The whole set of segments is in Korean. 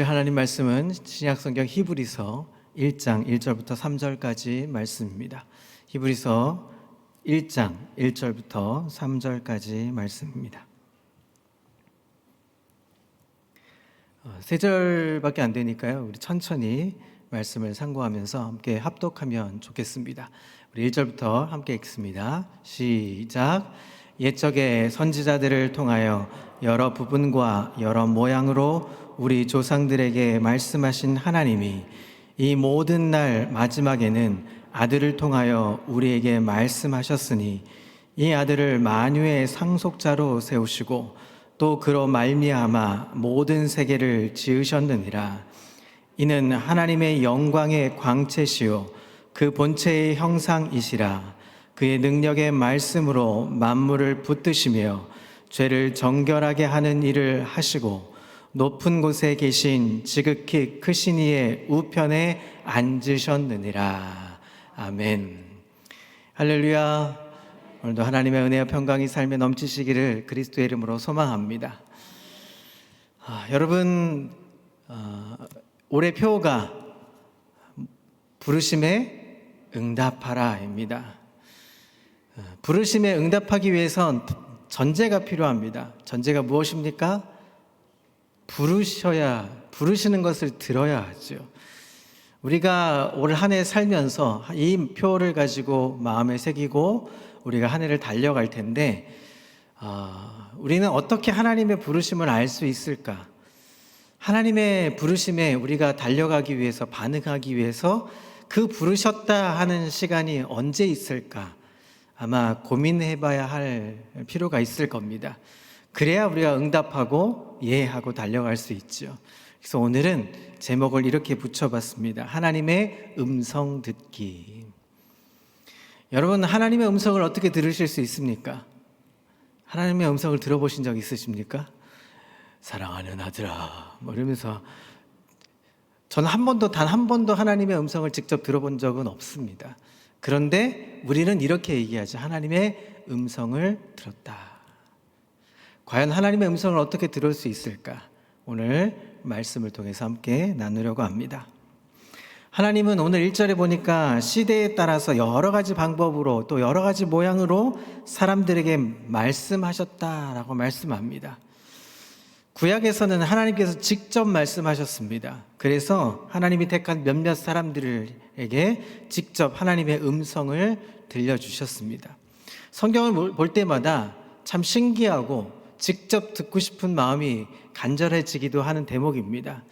하나님 말씀은 신약성경 히브리서 1장 1절부터 3절까지 말씀입니다. 히브리서 1장 1절부터 3절까지 말씀입니다. 세 절밖에 안 되니까요. 우리 천천히 말씀을 상고하면서 함께 합독하면 좋겠습니다. 우리 1절부터 함께 읽습니다. 시작. 옛적에 선지자들을 통하여 여러 부분과 여러 모양으로 우리 조상들에게 말씀하신 하나님이 이 모든 날 마지막에는 아들을 통하여 우리에게 말씀하셨으니 이 아들을 만유의 상속자로 세우시고 또 그로 말미암아 모든 세계를 지으셨느니라. 이는 하나님의 영광의 광채시요 그 본체의 형상이시라. 그의 능력의 말씀으로 만물을 붙드시며 죄를 정결하게 하는 일을 하시고 높은 곳에 계신 지극히 크신 이의 우편에 앉으셨느니라. 아멘. 할렐루야. 오늘도 하나님의 은혜와 평강이 삶에 넘치시기를 그리스도의 이름으로 소망합니다. 여러분, 올해 표어가 부르심에 응답하라입니다. 부르심에 응답하기 위해선 전제가 필요합니다. 전제가 무엇입니까? 부르시는 것을 들어야 하죠. 우리가 올 한 해 살면서 이 표를 가지고 마음에 새기고 우리가 한 해를 달려갈 텐데, 우리는 어떻게 하나님의 부르심을 알 수 있을까? 하나님의 부르심에 우리가 달려가기 위해서, 반응하기 위해서 그 부르셨다 하는 시간이 언제 있을까? 아마 고민해봐야 할 필요가 있을 겁니다. 그래야 우리가 응답하고 예하고 달려갈 수 있죠. 그래서 오늘은 제목을 이렇게 붙여봤습니다. 하나님의 음성 듣기. 여러분, 하나님의 음성을 어떻게 들으실 수 있습니까? 하나님의 음성을 들어보신 적 있으십니까? 사랑하는 아들아 이러면서 저는 단 한 번도 하나님의 음성을 직접 들어본 적은 없습니다. 그런데 우리는 이렇게 얘기하죠. 하나님의 음성을 들었다. 과연 하나님의 음성을 어떻게 들을 수 있을까? 오늘 말씀을 통해서 함께 나누려고 합니다. 하나님은 오늘 1절에 보니까 시대에 따라서 여러 가지 방법으로 또 여러 가지 모양으로 사람들에게 말씀하셨다라고 말씀합니다. 구약에서는 하나님께서 직접 말씀하셨습니다. 그래서 하나님이 택한 몇몇 사람들에게 직접 하나님의 음성을 들려주셨습니다. 성경을 볼 때마다 참 신기하고 직접 듣고 싶은 마음이 간절해지기도 하는 대목입니다.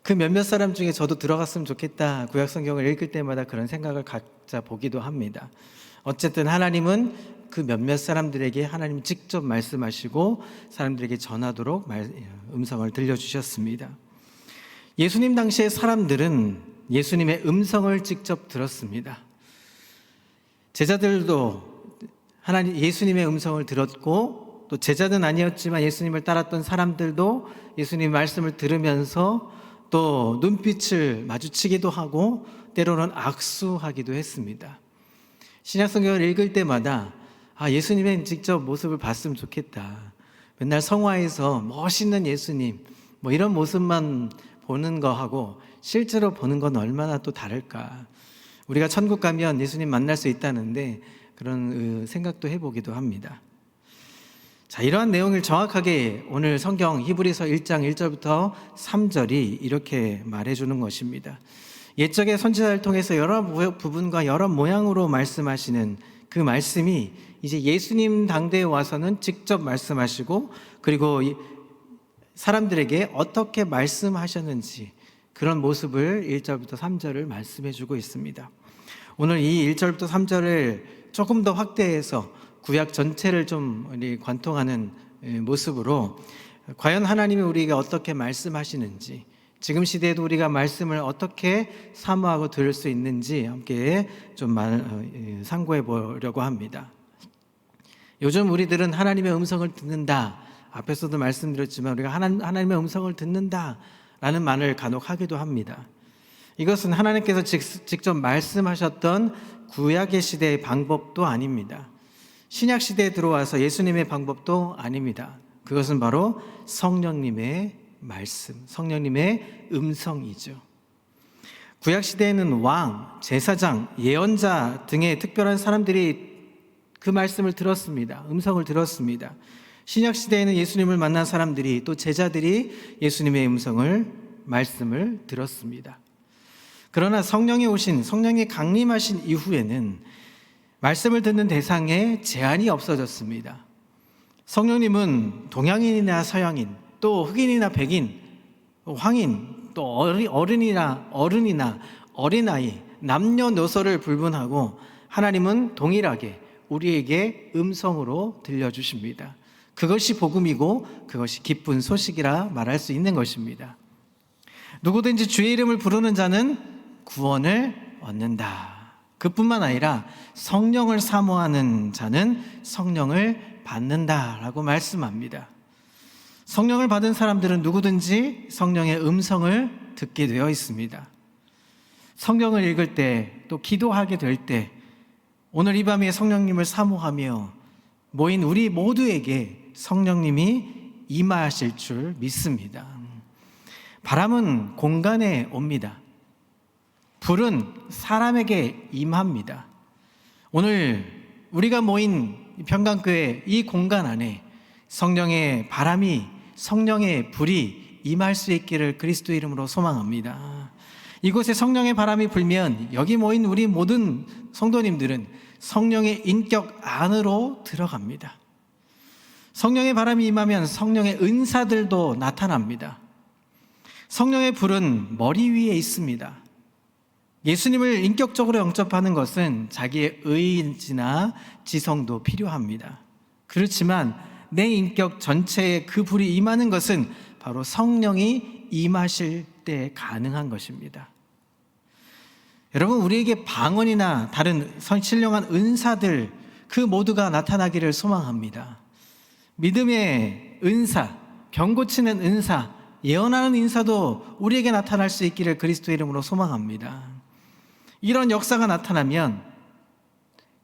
그 몇몇 사람 중에 저도 들어갔으면 좋겠다. 구약 성경을 읽을 때마다 그런 생각을 갖자 보기도 합니다. 어쨌든 하나님은 그 몇몇 사람들에게 하나님이 직접 말씀하시고 사람들에게 전하도록 음성을 들려주셨습니다. 예수님 당시의 사람들은 예수님의 음성을 직접 들었습니다. 제자들도 예수님의 음성을 들었고 또 제자는 아니었지만 예수님을 따랐던 사람들도 예수님의 말씀을 들으면서 또 눈빛을 마주치기도 하고 때로는 악수하기도 했습니다. 신약성경을 읽을 때마다 예수님의 직접 모습을 봤으면 좋겠다. 맨날 성화에서 멋있는 예수님 이런 모습만 보는 거하고 실제로 보는 건 얼마나 또 다를까. 우리가 천국 가면 예수님 만날 수 있다는데 그런 생각도 해보기도 합니다. 자, 이러한 내용을 정확하게 오늘 성경 히브리서 1장 1절부터 3절이 이렇게 말해주는 것입니다. 옛적의 선지자를 통해서 여러 부분과 여러 모양으로 말씀하시는 그 말씀이 이제 예수님 당대에 와서는 직접 말씀하시고 그리고 사람들에게 어떻게 말씀하셨는지 그런 모습을 1절부터 3절을 말씀해주고 있습니다. 오늘 이 1절부터 3절을 조금 더 확대해서 구약 전체를 좀 관통하는 모습으로 과연 하나님이 우리에게 어떻게 말씀하시는지 지금 시대에도 우리가 말씀을 어떻게 사모하고 들을 수 있는지 함께 좀 상고해 보려고 합니다. 요즘 우리들은 하나님의 음성을 듣는다. 앞에서도 말씀드렸지만 우리가 하나님의 음성을 듣는다라는 말을 간혹 하기도 합니다. 이것은 하나님께서 직접 말씀하셨던 구약의 시대의 방법도 아닙니다. 신약 시대에 들어와서 예수님의 방법도 아닙니다. 그것은 바로 성령님의 말씀, 성령님의 음성이죠. 구약시대에는 왕, 제사장, 예언자 등의 특별한 사람들이 그 말씀을 들었습니다. 음성을 들었습니다. 신약시대에는 예수님을 만난 사람들이, 또 제자들이 예수님의 말씀을 들었습니다. 그러나 성령이 강림하신 이후에는 말씀을 듣는 대상에 제한이 없어졌습니다. 성령님은 동양인이나 서양인, 또 흑인이나 백인, 황인, 또 어른이나 어린아이, 남녀노소를 불문하고 하나님은 동일하게 우리에게 음성으로 들려주십니다. 그것이 복음이고 그것이 기쁜 소식이라 말할 수 있는 것입니다. 누구든지 주의 이름을 부르는 자는 구원을 얻는다. 그뿐만 아니라 성령을 사모하는 자는 성령을 받는다라고 말씀합니다. 성령을 받은 사람들은 누구든지 성령의 음성을 듣게 되어 있습니다. 성경을 읽을 때, 또 기도하게 될 때, 오늘 이 밤에 성령님을 사모하며 모인 우리 모두에게 성령님이 임하실 줄 믿습니다. 바람은 공간에 옵니다. 불은 사람에게 임합니다. 오늘 우리가 모인 평강교회 이 공간 안에 성령의 바람이, 성령의 불이 임할 수 있기를 그리스도 이름으로 소망합니다. 이곳에 성령의 바람이 불면 여기 모인 우리 모든 성도님들은 성령의 인격 안으로 들어갑니다. 성령의 바람이 임하면 성령의 은사들도 나타납니다. 성령의 불은 머리 위에 있습니다. 예수님을 인격적으로 영접하는 것은 자기의 의지나 지성도 필요합니다. 그렇지만 내 인격 전체에 그 불이 임하는 것은 바로 성령이 임하실 때 가능한 것입니다. 여러분, 우리에게 방언이나 다른 신령한 은사들 그 모두가 나타나기를 소망합니다. 믿음의 은사, 병 고치는 은사, 예언하는 인사도 우리에게 나타날 수 있기를 그리스도의 이름으로 소망합니다. 이런 역사가 나타나면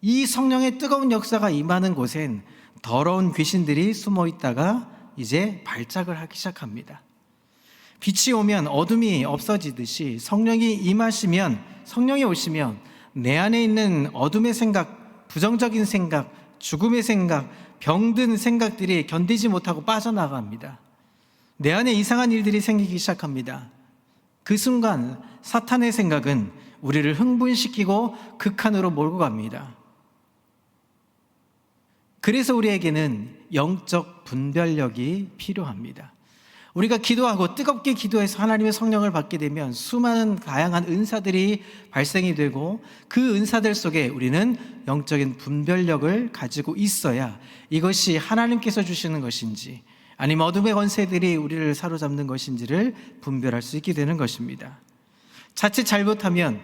이 성령의 뜨거운 역사가 임하는 곳엔 더러운 귀신들이 숨어 있다가 이제 발작을 하기 시작합니다. 빛이 오면 어둠이 없어지듯이 성령이 오시면 내 안에 있는 어둠의 생각, 부정적인 생각, 죽음의 생각, 병든 생각들이 견디지 못하고 빠져나갑니다. 내 안에 이상한 일들이 생기기 시작합니다. 그 순간 사탄의 생각은 우리를 흥분시키고 극한으로 몰고 갑니다. 그래서 우리에게는 영적 분별력이 필요합니다. 우리가 기도하고 뜨겁게 기도해서 하나님의 성령을 받게 되면 수많은 다양한 은사들이 발생이 되고 그 은사들 속에 우리는 영적인 분별력을 가지고 있어야 이것이 하나님께서 주시는 것인지 아니면 어둠의 권세들이 우리를 사로잡는 것인지를 분별할 수 있게 되는 것입니다. 자칫 잘못하면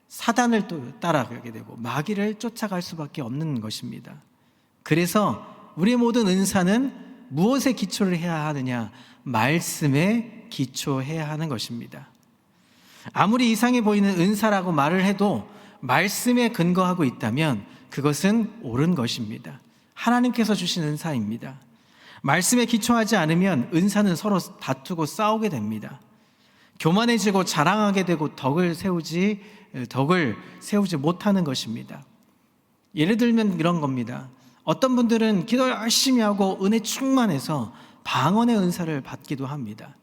사단을 또 따라가게 되고 마귀를 쫓아갈 수밖에 없는 것입니다. 그래서 우리의 모든 은사는 무엇에 기초를 해야 하느냐? 말씀에 기초해야 하는 것입니다. 아무리 이상해 보이는 은사라고 말을 해도 말씀에 근거하고 있다면 그것은 옳은 것입니다. 하나님께서 주신 은사입니다. 말씀에 기초하지 않으면 은사는 서로 다투고 싸우게 됩니다. 교만해지고 자랑하게 되고 덕을 세우지 못하는 것입니다. 예를 들면 이런 겁니다. 어떤 분들은 기도 열심히 하고 은혜 충만해서 방언의 은사를 받기도 합니다.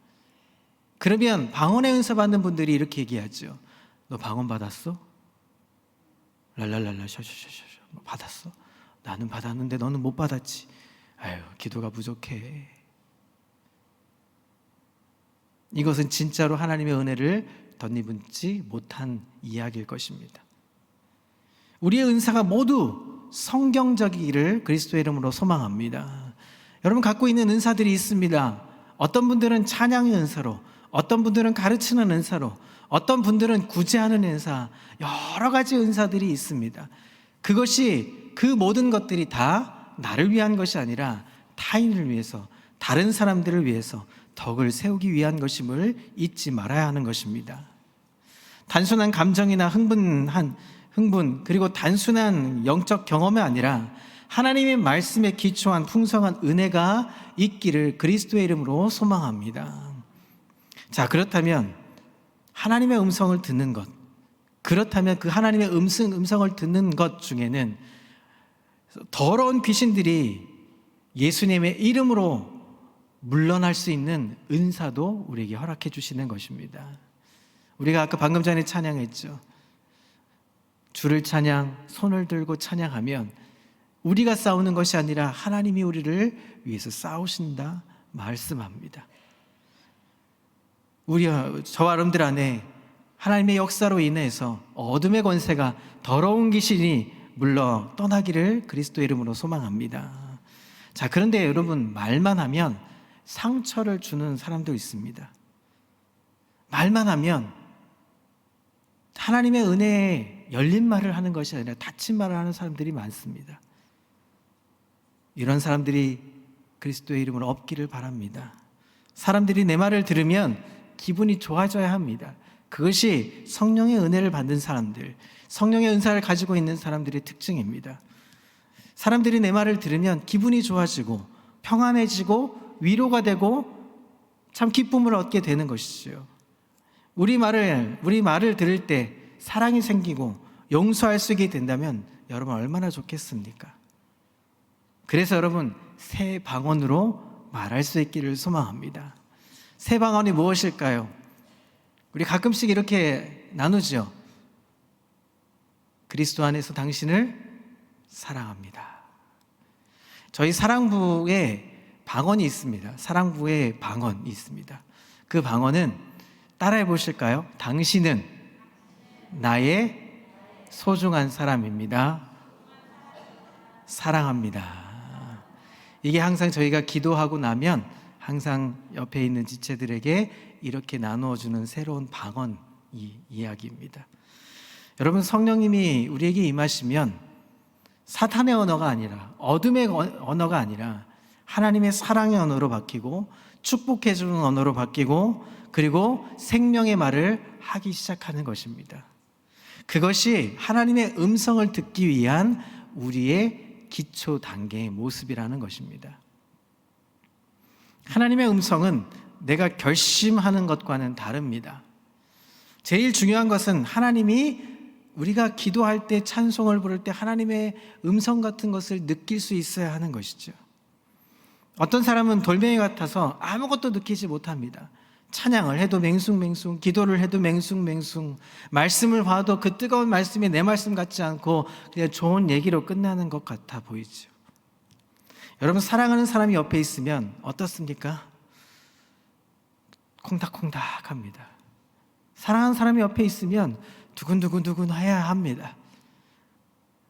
그러면 방언의 은사 받는 분들이 이렇게 얘기하죠. 너 방언 받았어? 랄랄랄라 셔셔셔셔 받았어? 나는 받았는데 너는 못 받았지. 아유, 기도가 부족해. 이것은 진짜로 하나님의 은혜를 덧입지 못한 이야기일 것입니다. 우리의 은사가 모두 성경적이기를 그리스도의 이름으로 소망합니다. 여러분 갖고 있는 은사들이 있습니다. 어떤 분들은 찬양의 은사로, 어떤 분들은 가르치는 은사로, 어떤 분들은 구제하는 은사, 여러 가지 은사들이 있습니다. 그것이 그 모든 것들이 다 나를 위한 것이 아니라 타인을 위해서, 다른 사람들을 위해서 덕을 세우기 위한 것임을 잊지 말아야 하는 것입니다. 단순한 감정이나 흥분 그리고 단순한 영적 경험이 아니라 하나님의 말씀에 기초한 풍성한 은혜가 있기를 그리스도의 이름으로 소망합니다. 자, 그렇다면 하나님의 음성을 듣는 것, 그렇다면 그 하나님의 음성을 듣는 것 중에는 더러운 귀신들이 예수님의 이름으로 물러날 수 있는 은사도 우리에게 허락해 주시는 것입니다. 우리가 아까 방금 전에 찬양했죠. 주를 찬양, 손을 들고 찬양하면 우리가 싸우는 것이 아니라 하나님이 우리를 위해서 싸우신다 말씀합니다. 저와 여러분들 안에 하나님의 역사로 인해서 어둠의 권세가, 더러운 귀신이 물러 떠나기를 그리스도의 이름으로 소망합니다. 자, 그런데 여러분, 말만 하면 상처를 주는 사람도 있습니다. 말만 하면 하나님의 은혜에 열린 말을 하는 것이 아니라 닫힌 말을 하는 사람들이 많습니다. 이런 사람들이 그리스도의 이름으로 없기를 바랍니다. 사람들이 내 말을 들으면 기분이 좋아져야 합니다. 그것이 성령의 은혜를 받는 사람들, 성령의 은사를 가지고 있는 사람들의 특징입니다. 사람들이 내 말을 들으면 기분이 좋아지고 평안해지고 위로가 되고 참 기쁨을 얻게 되는 것이죠. 우리 말을 들을 때 사랑이 생기고 용서할 수 있게 된다면 여러분 얼마나 좋겠습니까? 그래서 여러분, 새 방언으로 말할 수 있기를 소망합니다. 새 방언이 무엇일까요? 우리 가끔씩 이렇게 나누죠. 그리스도 안에서 당신을 사랑합니다. 저희 사랑부에 방언이 있습니다. 사랑부에 방언이 있습니다. 그 방언은 따라해 보실까요? 당신은 나의 소중한 사람입니다. 사랑합니다. 이게 항상 저희가 기도하고 나면 항상 옆에 있는 지체들에게 이렇게 나누어주는 새로운 방언 이야기입니다. 여러분, 성령님이 우리에게 임하시면 사탄의 언어가 아니라, 어둠의 언어가 아니라 하나님의 사랑의 언어로 바뀌고 축복해주는 언어로 바뀌고 그리고 생명의 말을 하기 시작하는 것입니다. 그것이 하나님의 음성을 듣기 위한 우리의 기초 단계의 모습이라는 것입니다. 하나님의 음성은 내가 결심하는 것과는 다릅니다. 제일 중요한 것은 하나님이 우리가 기도할 때, 찬송을 부를 때 하나님의 음성 같은 것을 느낄 수 있어야 하는 것이죠. 어떤 사람은 돌멩이 같아서 아무것도 느끼지 못합니다. 찬양을 해도 맹숭맹숭, 기도를 해도 맹숭맹숭, 말씀을 봐도 그 뜨거운 말씀이 내 말씀 같지 않고 그냥 좋은 얘기로 끝나는 것 같아 보이죠. 여러분, 사랑하는 사람이 옆에 있으면 어떻습니까? 콩닥콩닥합니다. 사랑하는 사람이 옆에 있으면 두근두근두근 해야 합니다.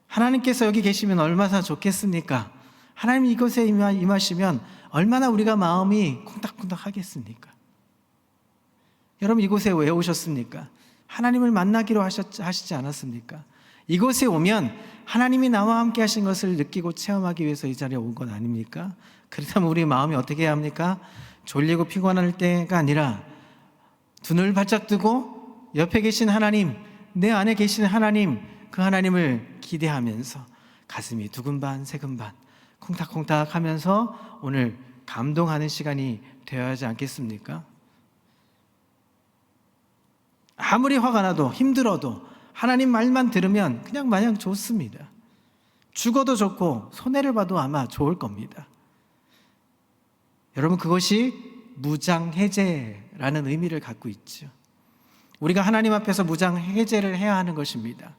하나님께서 여기 계시면 얼마나 좋겠습니까? 하나님이 이곳에 임하시면 얼마나 우리가 마음이 콩닥콩닥 하겠습니까? 여러분, 이곳에 왜 오셨습니까? 하나님을 만나기로 하시지 않았습니까? 이곳에 오면 하나님이 나와 함께 하신 것을 느끼고 체험하기 위해서 이 자리에 온 건 아닙니까? 그렇다면 우리 마음이 어떻게 해야 합니까? 졸리고 피곤할 때가 아니라 두 눈을 바짝 뜨고 옆에 계신 하나님, 내 안에 계신 하나님, 그 하나님을 기대하면서 가슴이 두근반 세근반 콩닥콩닥 하면서 오늘 감동하는 시간이 되어야 하지 않겠습니까? 아무리 화가 나도 힘들어도 하나님 말만 들으면 그냥 마냥 좋습니다. 죽어도 좋고 손해를 봐도 아마 좋을 겁니다. 여러분, 그것이 무장해제라는 의미를 갖고 있죠. 우리가 하나님 앞에서 무장해제를 해야 하는 것입니다.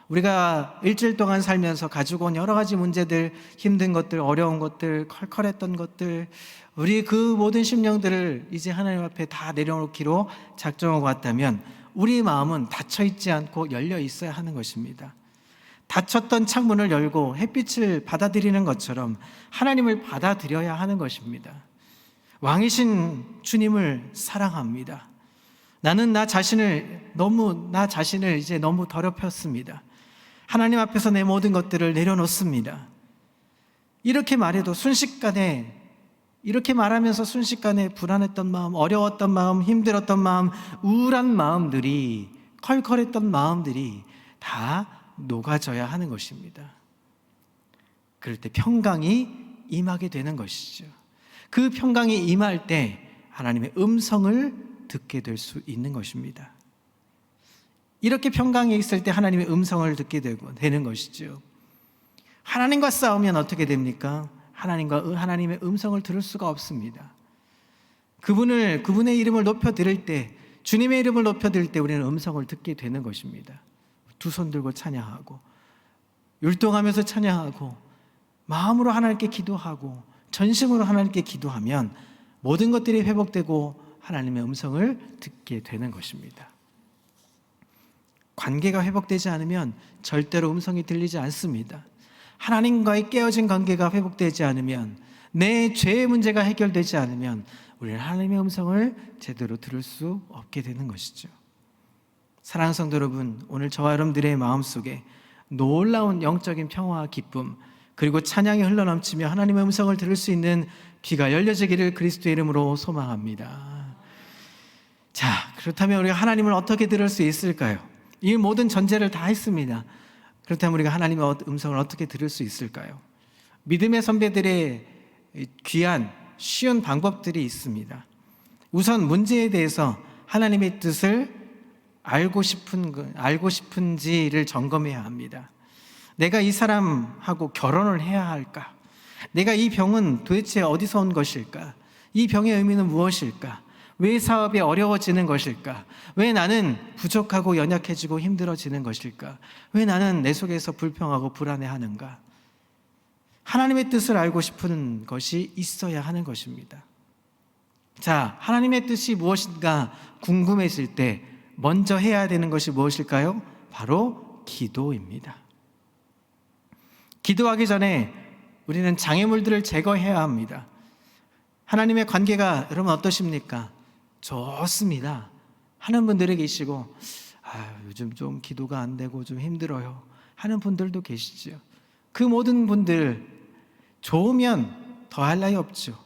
우리가 일주일 동안 살면서 가지고 온 여러 가지 문제들, 힘든 것들, 어려운 것들, 컬컬했던 것들, 우리 그 모든 심령들을 이제 하나님 앞에 다 내려놓기로 작정하고 왔다면 우리 마음은 닫혀있지 않고 열려 있어야 하는 것입니다. 닫혔던 창문을 열고 햇빛을 받아들이는 것처럼 하나님을 받아들여야 하는 것입니다. 왕이신 주님을 사랑합니다. 나는 나 자신을 이제 너무 더럽혔습니다. 하나님 앞에서 내 모든 것들을 내려놓습니다. 이렇게 말하면서 순식간에 불안했던 마음, 어려웠던 마음, 힘들었던 마음, 우울한 마음들이, 컬컬했던 마음들이 다 녹아져야 하는 것입니다. 그럴 때 평강이 임하게 되는 것이죠. 그 평강이 임할 때 하나님의 음성을 듣게 될 수 있는 것입니다. 이렇게 평강에 있을 때 하나님의 음성을 듣게 되는 것이죠. 하나님과 싸우면 어떻게 됩니까? 하나님의 음성을 들을 수가 없습니다. 그분의 이름을 높여드릴 때, 주님의 이름을 높여드릴 때 우리는 음성을 듣게 되는 것입니다. 두 손 들고 찬양하고, 율동하면서 찬양하고, 마음으로 하나님께 기도하고, 전심으로 하나님께 기도하면 모든 것들이 회복되고 하나님의 음성을 듣게 되는 것입니다. 관계가 회복되지 않으면 절대로 음성이 들리지 않습니다. 하나님과의 깨어진 관계가 회복되지 않으면, 내 죄의 문제가 해결되지 않으면 우리는 하나님의 음성을 제대로 들을 수 없게 되는 것이죠. 사랑하는 성도 여러분, 오늘 저와 여러분들의 마음속에 놀라운 영적인 평화와 기쁨, 그리고 찬양이 흘러넘치며 하나님의 음성을 들을 수 있는 귀가 열려지기를 그리스도의 이름으로 소망합니다. 자, 그렇다면 우리가 하나님을 어떻게 들을 수 있을까요? 이 모든 전제를 다 했습니다. 그렇다면 우리가 하나님의 음성을 어떻게 들을 수 있을까요? 믿음의 선배들의 귀한 쉬운 방법들이 있습니다. 우선 문제에 대해서 하나님의 뜻을 알고 싶은지를 점검해야 합니다. 내가 이 사람하고 결혼을 해야 할까? 내가 이 병은 도대체 어디서 온 것일까? 이 병의 의미는 무엇일까? 왜 사업이 어려워지는 것일까? 왜 나는 부족하고 연약해지고 힘들어지는 것일까? 왜 나는 내 속에서 불평하고 불안해하는가? 하나님의 뜻을 알고 싶은 것이 있어야 하는 것입니다. 자, 하나님의 뜻이 무엇인가 궁금해질 때 먼저 해야 되는 것이 무엇일까요? 바로 기도입니다. 기도하기 전에 우리는 장애물들을 제거해야 합니다. 하나님의 관계가 여러분 어떠십니까? 좋습니다 하는 분들이 계시고, 요즘 좀 기도가 안 되고 좀 힘들어요 하는 분들도 계시죠. 그 모든 분들 좋으면 더할 나위 없죠.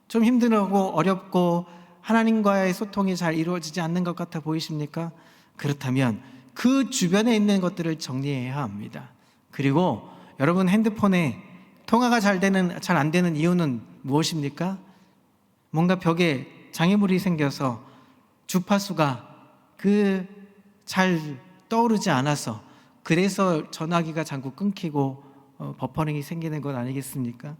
좀 힘들고 어렵고 하나님과의 소통이 잘 이루어지지 않는 것 같아 보이십니까? 그렇다면 그 주변에 있는 것들을 정리해야 합니다. 그리고 여러분 핸드폰에 통화가 잘 안 되는 이유는 무엇입니까? 뭔가 벽에 장애물이 생겨서 주파수가 잘 떠오르지 않아서, 그래서 전화기가 자꾸 끊기고 버퍼링이 생기는 것 아니겠습니까?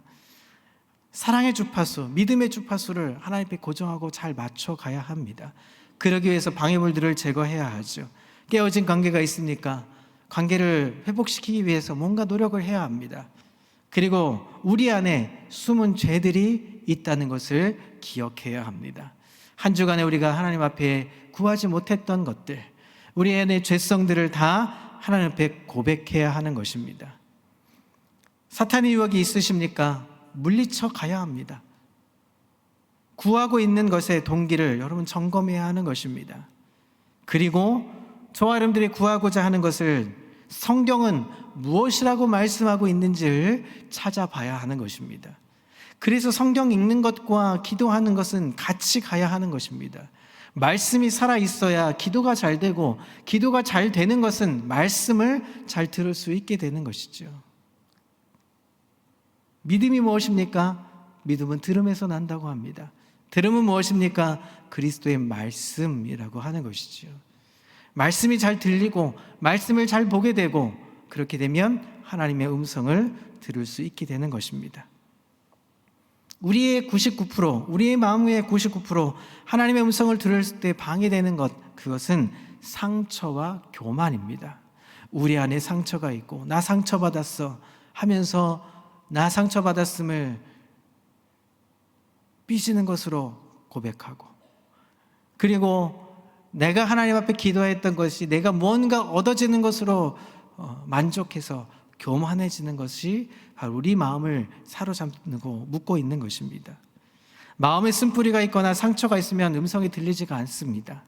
사랑의 주파수, 믿음의 주파수를 하나님 앞에 고정하고 잘 맞춰가야 합니다. 그러기 위해서 방해물들을 제거해야 하죠. 깨어진 관계가 있으니까 관계를 회복시키기 위해서 뭔가 노력을 해야 합니다. 그리고 우리 안에 숨은 죄들이 있다는 것을 기억해야 합니다. 한 주간에 우리가 하나님 앞에 구하지 못했던 것들, 우리 안의 죄성들을 다 하나님 앞에 고백해야 하는 것입니다. 사탄의 유혹이 있으십니까? 물리쳐 가야 합니다. 구하고 있는 것의 동기를 여러분 점검해야 하는 것입니다. 그리고 저와 여러분들이 구하고자 하는 것을 성경은 무엇이라고 말씀하고 있는지를 찾아봐야 하는 것입니다. 그래서 성경 읽는 것과 기도하는 것은 같이 가야 하는 것입니다. 말씀이 살아있어야 기도가 잘 되고, 기도가 잘 되는 것은 말씀을 잘 들을 수 있게 되는 것이죠. 믿음이 무엇입니까? 믿음은 들음에서 난다고 합니다. 들음은 무엇입니까? 그리스도의 말씀이라고 하는 것이죠. 말씀이 잘 들리고 말씀을 잘 보게 되고, 그렇게 되면 하나님의 음성을 들을 수 있게 되는 것입니다. 우리의 99%, 우리의 마음의 99% 하나님의 음성을 들을 때 방해되는 것, 그것은 상처와 교만입니다. 우리 안에 상처가 있고 나 상처받았어 하면서 나 상처받았음을 삐지는 것으로 고백하고, 그리고 내가 하나님 앞에 기도했던 것이 내가 무언가 얻어지는 것으로 만족해서 교만해지는 것이 바로 우리 마음을 사로잡고 묶고 있는 것입니다. 마음에 쓴뿌리가 있거나 상처가 있으면 음성이 들리지가 않습니다.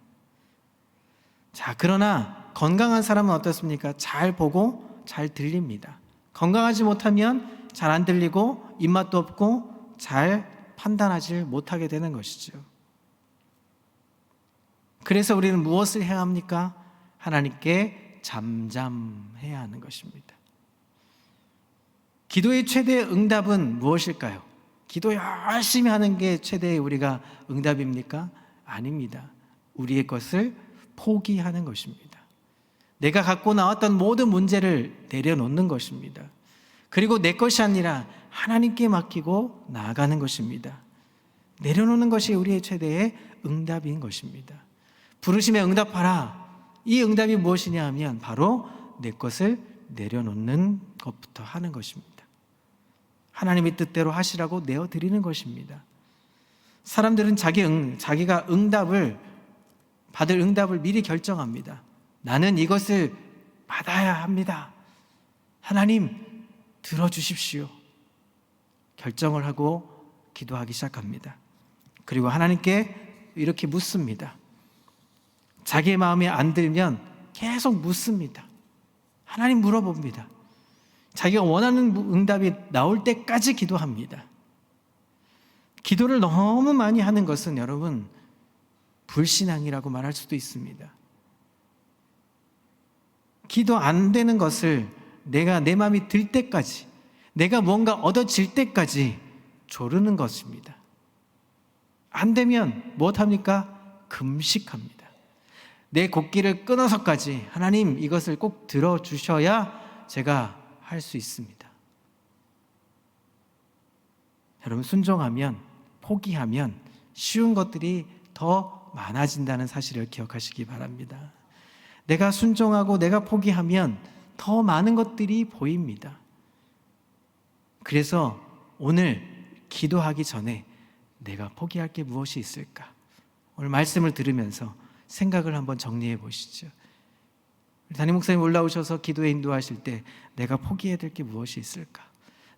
자, 그러나 건강한 사람은 어떻습니까? 잘 보고 잘 들립니다. 건강하지 못하면 잘 안 들리고 입맛도 없고 잘 판단하지 못하게 되는 것이죠. 그래서 우리는 무엇을 해야 합니까? 하나님께 잠잠해야 하는 것입니다. 기도의 최대 응답은 무엇일까요? 기도 열심히 하는 게 최대의 우리가 응답입니까? 아닙니다. 우리의 것을 포기하는 것입니다. 내가 갖고 나왔던 모든 문제를 내려놓는 것입니다. 그리고 내 것이 아니라 하나님께 맡기고 나아가는 것입니다. 내려놓는 것이 우리의 최대의 응답인 것입니다. 부르심에 응답하라. 이 응답이 무엇이냐 하면 바로 내 것을 내려놓는 것부터 하는 것입니다. 하나님의 뜻대로 하시라고 내어드리는 것입니다. 사람들은 자기가 받을 응답을 미리 결정합니다. 나는 이것을 받아야 합니다. 하나님 들어주십시오. 결정을 하고 기도하기 시작합니다. 그리고 하나님께 이렇게 묻습니다. 자기의 마음에 안 들면 계속 묻습니다. 하나님 물어봅니다. 자기가 원하는 응답이 나올 때까지 기도합니다. 기도를 너무 많이 하는 것은 여러분 불신앙이라고 말할 수도 있습니다. 기도 안 되는 것을 내가 내 마음이 들 때까지, 내가 뭔가 얻어질 때까지 조르는 것입니다. 안 되면 무엇합니까? 금식합니다. 내 곡기를 끊어서까지 하나님 이것을 꼭 들어주셔야 제가 할 수 있습니다. 여러분 순종하면, 포기하면 쉬운 것들이 더 많아진다는 사실을 기억하시기 바랍니다. 내가 순종하고 내가 포기하면 더 많은 것들이 보입니다. 그래서 오늘 기도하기 전에 내가 포기할 게 무엇이 있을까? 오늘 말씀을 들으면서 생각을 한번 정리해 보시죠. 담임 목사님 올라오셔서 기도에 인도하실 때 내가 포기해야 될 게 무엇이 있을까?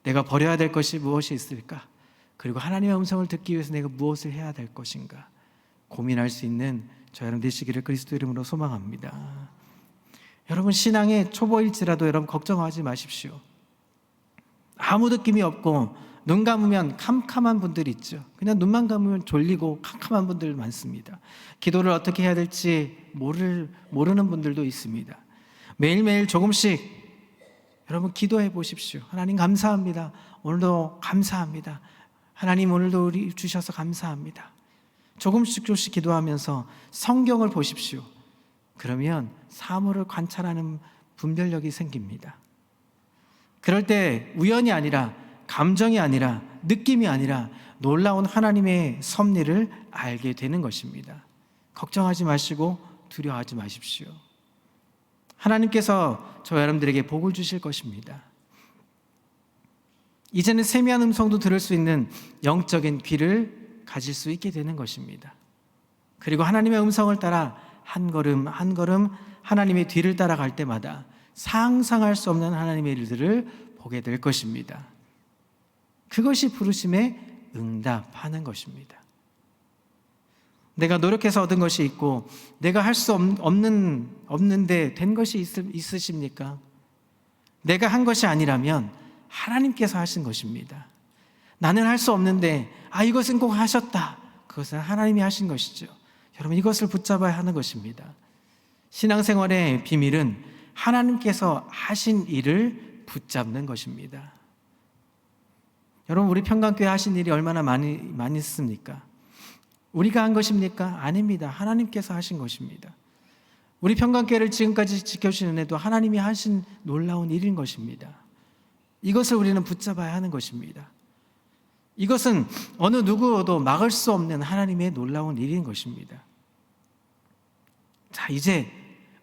내가 버려야 될 것이 무엇이 있을까? 그리고 하나님의 음성을 듣기 위해서 내가 무엇을 해야 될 것인가? 고민할 수 있는 저 여러분 되시기를 그리스도 이름으로 소망합니다. 여러분 신앙의 초보일지라도 여러분 걱정하지 마십시오. 아무 느낌이 없고 눈 감으면 캄캄한 분들이 있죠. 그냥 눈만 감으면 졸리고 캄캄한 분들 많습니다. 기도를 어떻게 해야 될지 모르는 분들도 있습니다. 매일매일 조금씩 여러분 기도해 보십시오. 하나님 감사합니다. 오늘도 감사합니다. 하나님 오늘도 우리 주셔서 감사합니다. 조금씩 기도하면서 성경을 보십시오. 그러면 사물을 관찰하는 분별력이 생깁니다. 그럴 때 우연이 아니라 감정이 아니라 느낌이 아니라 놀라운 하나님의 섭리를 알게 되는 것입니다. 걱정하지 마시고 두려워하지 마십시오. 하나님께서 저 여러분들에게 복을 주실 것입니다. 이제는 세미한 음성도 들을 수 있는 영적인 귀를 가질 수 있게 되는 것입니다. 그리고 하나님의 음성을 따라 한 걸음 한 걸음 하나님의 뒤를 따라갈 때마다 상상할 수 없는 하나님의 일들을 보게 될 것입니다. 그것이 부르심에 응답하는 것입니다. 내가 노력해서 얻은 것이 있고 내가 할 수 없는데 된 것이 있으십니까? 내가 한 것이 아니라면 하나님께서 하신 것입니다. 나는 할 수 없는데 이것은 꼭 하셨다. 그것은 하나님이 하신 것이죠. 여러분 이것을 붙잡아야 하는 것입니다. 신앙생활의 비밀은 하나님께서 하신 일을 붙잡는 것입니다. 여러분 우리 평강교회 하신 일이 얼마나 많이 있습니까? 우리가 한 것입니까? 아닙니다. 하나님께서 하신 것입니다. 우리 평강교회를 지금까지 지켜주시는 은혜도 하나님이 하신 놀라운 일인 것입니다. 이것을 우리는 붙잡아야 하는 것입니다. 이것은 어느 누구도 막을 수 없는 하나님의 놀라운 일인 것입니다. 자, 이제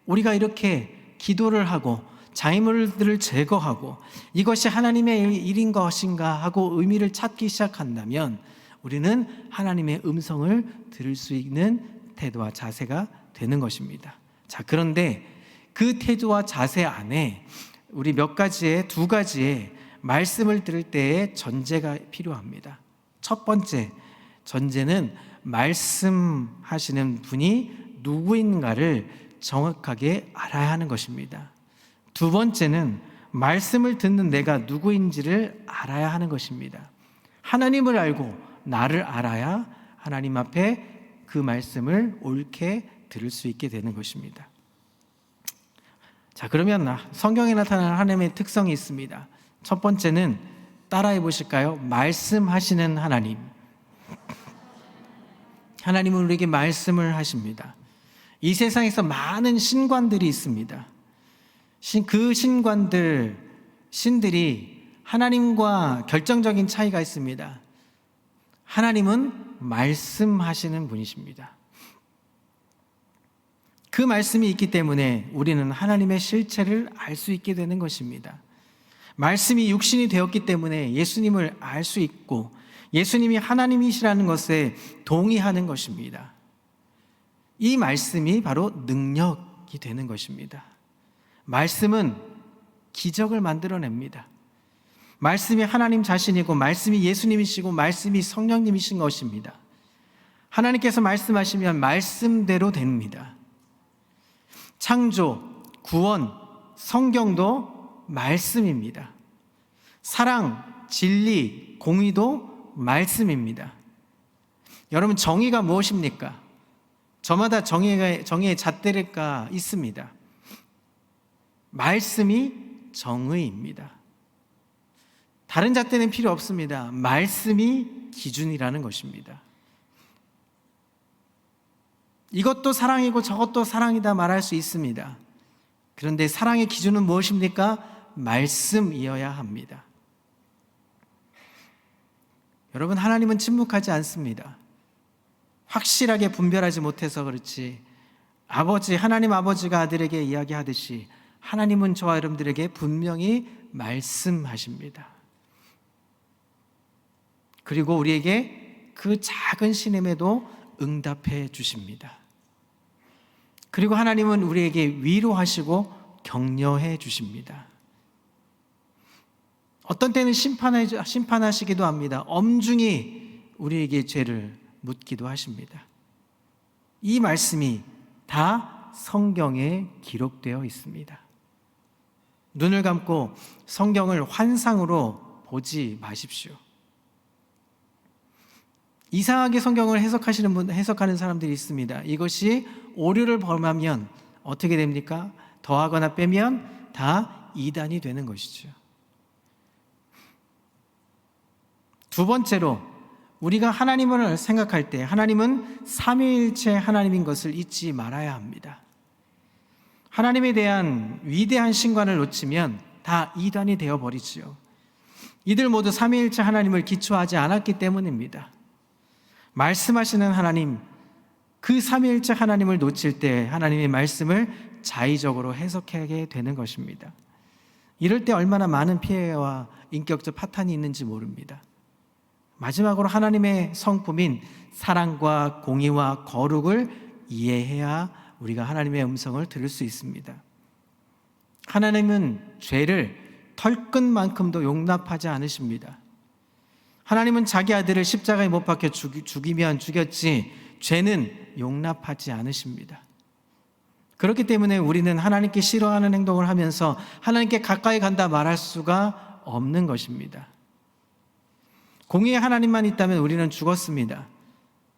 우리가 이렇게 기도를 하고 장애물들을 제거하고 이것이 하나님의 일인 것인가 하고 의미를 찾기 시작한다면 우리는 하나님의 음성을 들을 수 있는 태도와 자세가 되는 것입니다. 자, 그런데 그 태도와 자세 안에 우리 두 가지의 말씀을 들을 때의 전제가 필요합니다. 첫 번째 전제는 말씀하시는 분이 누구인가를 정확하게 알아야 하는 것입니다. 두 번째는 말씀을 듣는 내가 누구인지를 알아야 하는 것입니다. 하나님을 알고 나를 알아야 하나님 앞에 그 말씀을 옳게 들을 수 있게 되는 것입니다. 자, 그러면 성경에 나타나는 하나님의 특성이 있습니다. 첫 번째는 따라해 보실까요? 말씀하시는 하나님. 하나님은 우리에게 말씀을 하십니다. 이 세상에서 많은 신관들이 있습니다. 그 신들이 하나님과 결정적인 차이가 있습니다. 하나님은 말씀하시는 분이십니다. 그 말씀이 있기 때문에 우리는 하나님의 실체를 알 수 있게 되는 것입니다. 말씀이 육신이 되었기 때문에 예수님을 알 수 있고 예수님이 하나님이시라는 것에 동의하는 것입니다. 이 말씀이 바로 능력이 되는 것입니다. 말씀은 기적을 만들어냅니다. 말씀이 하나님 자신이고 말씀이 예수님이시고 말씀이 성령님이신 것입니다. 하나님께서 말씀하시면 말씀대로 됩니다. 창조, 구원, 성경도 말씀입니다. 사랑, 진리, 공의도 말씀입니다. 여러분, 정의가 무엇입니까? 저마다 정의의 잣대가 있습니다. 말씀이 정의입니다. 다른 잣대는 필요 없습니다. 말씀이 기준이라는 것입니다. 이것도 사랑이고 저것도 사랑이다 말할 수 있습니다. 그런데 사랑의 기준은 무엇입니까? 말씀이어야 합니다. 여러분, 하나님은 침묵하지 않습니다. 확실하게 분별하지 못해서 그렇지 하나님 아버지가 아들에게 이야기하듯이 하나님은 저와 여러분들에게 분명히 말씀하십니다. 그리고 우리에게 그 작은 신임에도 응답해 주십니다. 그리고 하나님은 우리에게 위로하시고 격려해 주십니다. 어떤 때는 심판하시기도 합니다. 엄중히 우리에게 죄를 묻기도 하십니다. 이 말씀이 다 성경에 기록되어 있습니다. 눈을 감고 성경을 환상으로 보지 마십시오. 이상하게 성경을 해석하는 사람들이 있습니다. 이것이 오류를 범하면 어떻게 됩니까? 더하거나 빼면 다 이단이 되는 것이죠. 두 번째로, 우리가 하나님을 생각할 때 하나님은 삼위일체 하나님인 것을 잊지 말아야 합니다. 하나님에 대한 위대한 신관을 놓치면 다 이단이 되어버리지요. 이들 모두 삼위일체 하나님을 기초하지 않았기 때문입니다. 말씀하시는 하나님, 그 삼위일체 하나님을 놓칠 때 하나님의 말씀을 자의적으로 해석하게 되는 것입니다. 이럴 때 얼마나 많은 피해와 인격적 파탄이 있는지 모릅니다. 마지막으로 하나님의 성품인 사랑과 공의와 거룩을 이해해야 우리가 하나님의 음성을 들을 수 있습니다. 하나님은 죄를 털끝만큼도 용납하지 않으십니다. 하나님은 자기 아들을 십자가에 못 박혀 죽이면 죽였지 죄는 용납하지 않으십니다. 그렇기 때문에 우리는 하나님께 싫어하는 행동을 하면서 하나님께 가까이 간다 말할 수가 없는 것입니다. 공의의 하나님만 있다면 우리는 죽었습니다.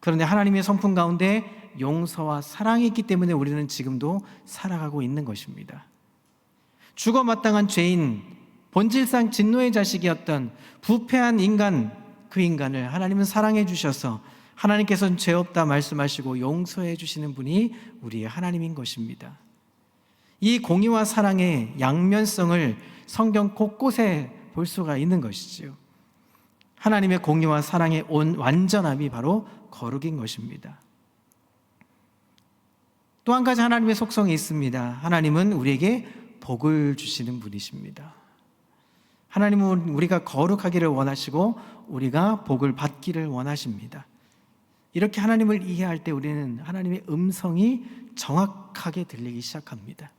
그런데 하나님의 성품 가운데 용서와 사랑이 있기 때문에 우리는 지금도 살아가고 있는 것입니다. 죽어 마땅한 죄인, 본질상 진노의 자식이었던 부패한 인간, 그 인간을 하나님은 사랑해 주셔서 하나님께서는 죄 없다 말씀하시고 용서해 주시는 분이 우리의 하나님인 것입니다. 이 공의와 사랑의 양면성을 성경 곳곳에 볼 수가 있는 것이지요. 하나님의 공의와 사랑의 완전함이 바로 거룩인 것입니다. 또 한 가지 하나님의 속성이 있습니다. 하나님은 우리에게 복을 주시는 분이십니다. 하나님은 우리가 거룩하기를 원하시고 우리가 복을 받기를 원하십니다. 이렇게 하나님을 이해할 때 우리는 하나님의 음성이 정확하게 들리기 시작합니다.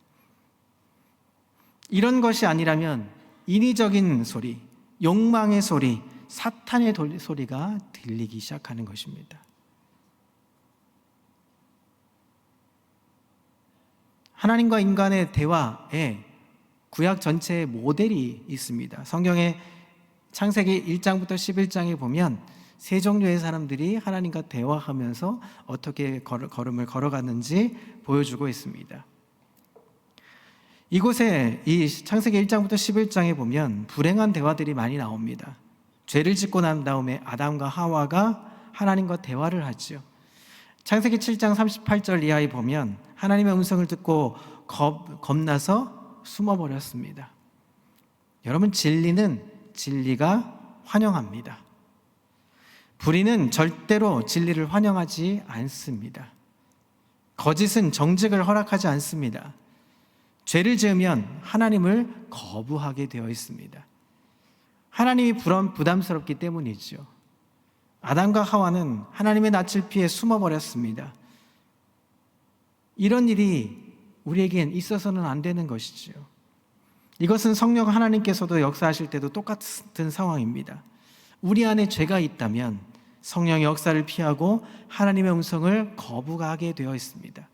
이런 것이 아니라면 인위적인 소리, 욕망의 소리, 사탄의 소리가 들리기 시작하는 것입니다. 하나님과 인간의 대화에 구약 전체의 모델이 있습니다. 성경의 창세기 1장부터 11장에 보면 세 종류의 사람들이 하나님과 대화하면서 어떻게 걸음을 걸어갔는지 보여주고 있습니다. 이곳에 이 창세기 1장부터 11장에 보면 불행한 대화들이 많이 나옵니다. 죄를 짓고 난 다음에 아담과 하와가 하나님과 대화를 하죠. 창세기 7장 38절 이하에 보면 하나님의 음성을 듣고 겁나서 숨어버렸습니다. 여러분, 진리가 환영합니다. 불의는 절대로 진리를 환영하지 않습니다. 거짓은 정직을 허락하지 않습니다. 죄를 지으면 하나님을 거부하게 되어 있습니다. 하나님이 부담스럽기 때문이죠. 아담과 하와는 하나님의 낯을 피해 숨어버렸습니다. 이런 일이 우리에겐 있어서는 안 되는 것이지요. 이것은 성령 하나님께서도 역사하실 때도 똑같은 상황입니다. 우리 안에 죄가 있다면 성령의 역사를 피하고 하나님의 음성을 거부하게 되어 있습니다.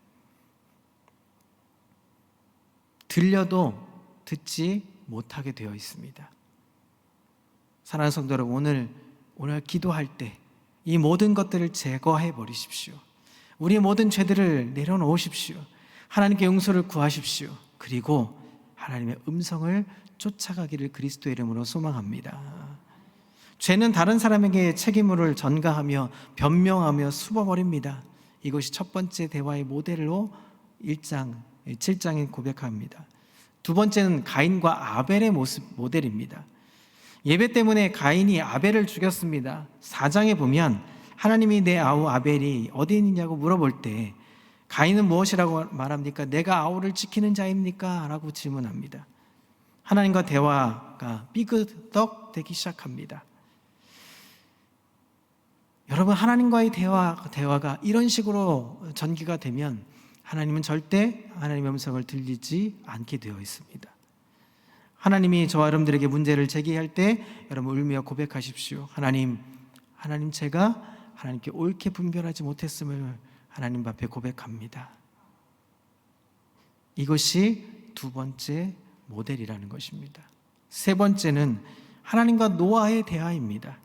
들려도 듣지 못하게 되어 있습니다. 사랑하는 성도 여러분, 오늘 기도할 때 이 모든 것들을 제거해 버리십시오. 우리의 모든 죄들을 내려놓으십시오. 하나님께 용서를 구하십시오. 그리고 하나님의 음성을 쫓아가기를 그리스도의 이름으로 소망합니다. 죄는 다른 사람에게 책임을 전가하며 변명하며 숨어버립니다. 이것이 첫 번째 대화의 모델로 7장에 고백합니다. 두 번째는 가인과 아벨의 모델입니다. 예배 때문에 가인이 아벨을 죽였습니다. 4장에 보면 하나님이 내 아우 아벨이 어디 있느냐고 물어볼 때 가인은 무엇이라고 말합니까? 내가 아우를 지키는 자입니까? 라고 질문합니다. 하나님과 대화가 삐그덕되기 시작합니다. 여러분, 하나님과의 대화가 이런 식으로 전개가 되면 하나님은 절대 하나님의 음성을 들리지 않게 되어 있습니다. 하나님이 저와 여러분들에게 문제를 제기할 때 여러분 울며 고백하십시오. 하나님, 제가 하나님께 옳게 분별하지 못했음을 하나님 앞에 고백합니다. 이것이 두 번째 모델이라는 것입니다. 세 번째는 하나님과 노아의 대화입니다.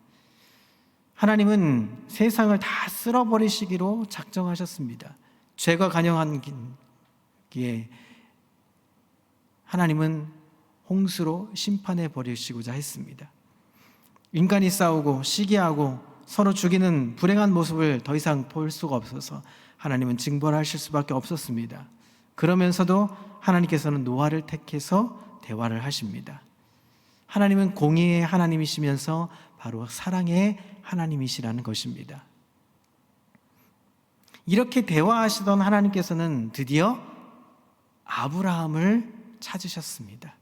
하나님은 세상을 다 쓸어버리시기로 작정하셨습니다. 죄가 간영한 기에 하나님은 홍수로 심판해 버리시고자 했습니다. 인간이 싸우고 시기하고 서로 죽이는 불행한 모습을 더 이상 볼 수가 없어서 하나님은 징벌하실 수밖에 없었습니다. 그러면서도 하나님께서는 노아를 택해서 대화를 하십니다. 하나님은 공의의 하나님이시면서 바로 사랑의 하나님이시라는 것입니다. 이렇게 대화하시던 하나님께서는 드디어 아브라함을 찾으셨습니다.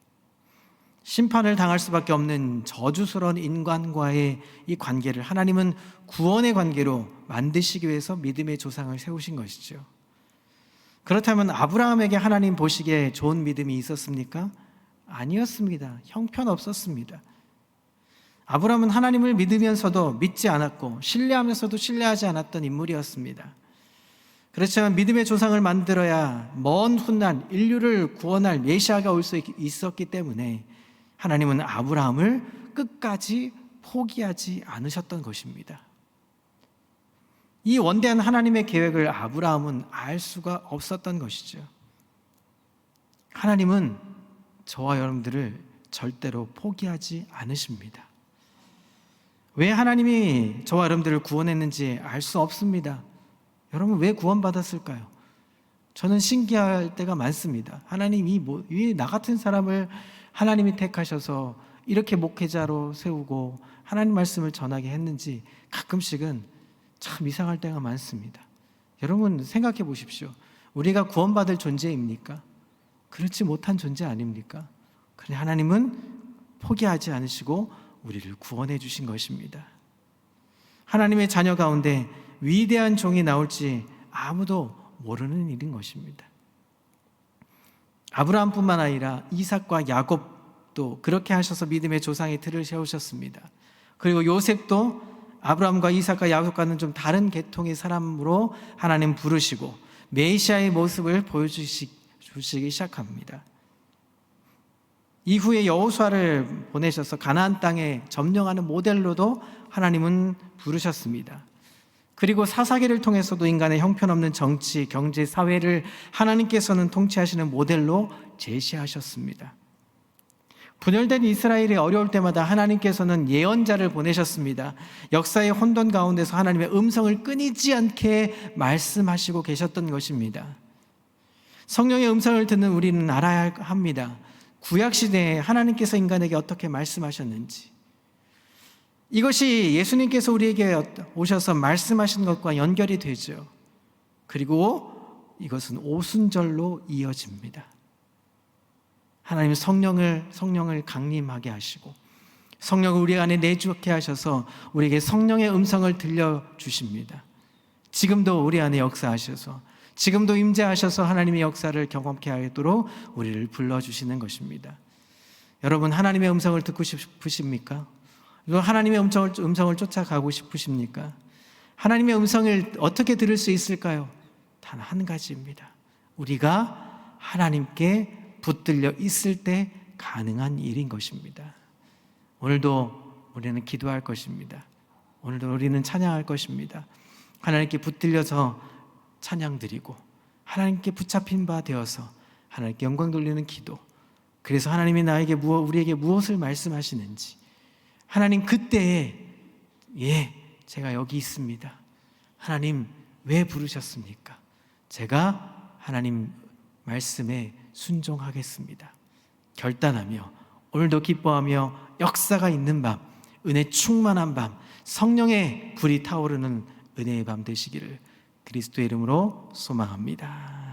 심판을 당할 수밖에 없는 저주스러운 인간과의 이 관계를 하나님은 구원의 관계로 만드시기 위해서 믿음의 조상을 세우신 것이죠. 그렇다면 아브라함에게 하나님 보시기에 좋은 믿음이 있었습니까? 아니었습니다. 형편없었습니다. 아브라함은 하나님을 믿으면서도 믿지 않았고 신뢰하면서도 신뢰하지 않았던 인물이었습니다. 그렇지만 믿음의 조상을 만들어야 먼 훗날 인류를 구원할 메시아가 올 수 있었기 때문에 하나님은 아브라함을 끝까지 포기하지 않으셨던 것입니다. 이 원대한 하나님의 계획을 아브라함은 알 수가 없었던 것이죠. 하나님은 저와 여러분들을 절대로 포기하지 않으십니다. 왜 하나님이 저와 여러분들을 구원했는지 알 수 없습니다. 여러분, 왜 구원받았을까요? 저는 신기할 때가 많습니다. 하나님이 왜 나 같은 사람을 하나님이 택하셔서 이렇게 목회자로 세우고 하나님 말씀을 전하게 했는지 가끔씩은 참 이상할 때가 많습니다. 여러분 생각해 보십시오. 우리가 구원받을 존재입니까? 그렇지 못한 존재 아닙니까? 그런데 하나님은 포기하지 않으시고 우리를 구원해 주신 것입니다. 하나님의 자녀 가운데 위대한 종이 나올지 아무도 모르는 일인 것입니다. 아브라함뿐만 아니라 이삭과 야곱도 그렇게 하셔서 믿음의 조상의 틀을 세우셨습니다. 그리고 요셉도 아브라함과 이삭과 야곱과는 좀 다른 계통의 사람으로 하나님 부르시고 메시아의 모습을 보여주시기 시작합니다. 이후에 여호수아를 보내셔서 가나안 땅에 점령하는 모델로도 하나님은 부르셨습니다. 그리고 사사기를 통해서도 인간의 형편없는 정치, 경제, 사회를 하나님께서는 통치하시는 모델로 제시하셨습니다. 분열된 이스라엘이 어려울 때마다 하나님께서는 예언자를 보내셨습니다. 역사의 혼돈 가운데서 하나님의 음성을 끊이지 않게 말씀하시고 계셨던 것입니다. 성령의 음성을 듣는 우리는 알아야 합니다. 구약시대에 하나님께서 인간에게 어떻게 말씀하셨는지, 이것이 예수님께서 우리에게 오셔서 말씀하신 것과 연결이 되죠. 그리고 이것은 오순절로 이어집니다. 하나님 성령을 강림하게 하시고 성령을 우리 안에 내주게 하셔서 우리에게 성령의 음성을 들려주십니다. 지금도 우리 안에 역사하셔서, 지금도 임재하셔서 하나님의 역사를 경험케 하도록 우리를 불러주시는 것입니다. 여러분, 하나님의 음성을 듣고 싶으십니까? 하나님의 음성을 쫓아가고 싶으십니까? 하나님의 음성을 어떻게 들을 수 있을까요? 단 한 가지입니다. 우리가 하나님께 붙들려 있을 때 가능한 일인 것입니다. 오늘도 우리는 기도할 것입니다. 오늘도 우리는 찬양할 것입니다. 하나님께 붙들려서 찬양 드리고 하나님께 붙잡힌 바 되어서 하나님께 영광 돌리는 기도, 그래서 하나님이 우리에게 무엇을 말씀하시는지, 하나님 그때에 제가 여기 있습니다. 하나님 왜 부르셨습니까? 제가 하나님 말씀에 순종하겠습니다. 결단하며 오늘도 기뻐하며 역사가 있는 밤, 은혜 충만한 밤, 성령의 불이 타오르는 은혜의 밤 되시기를 그리스도의 이름으로 소망합니다.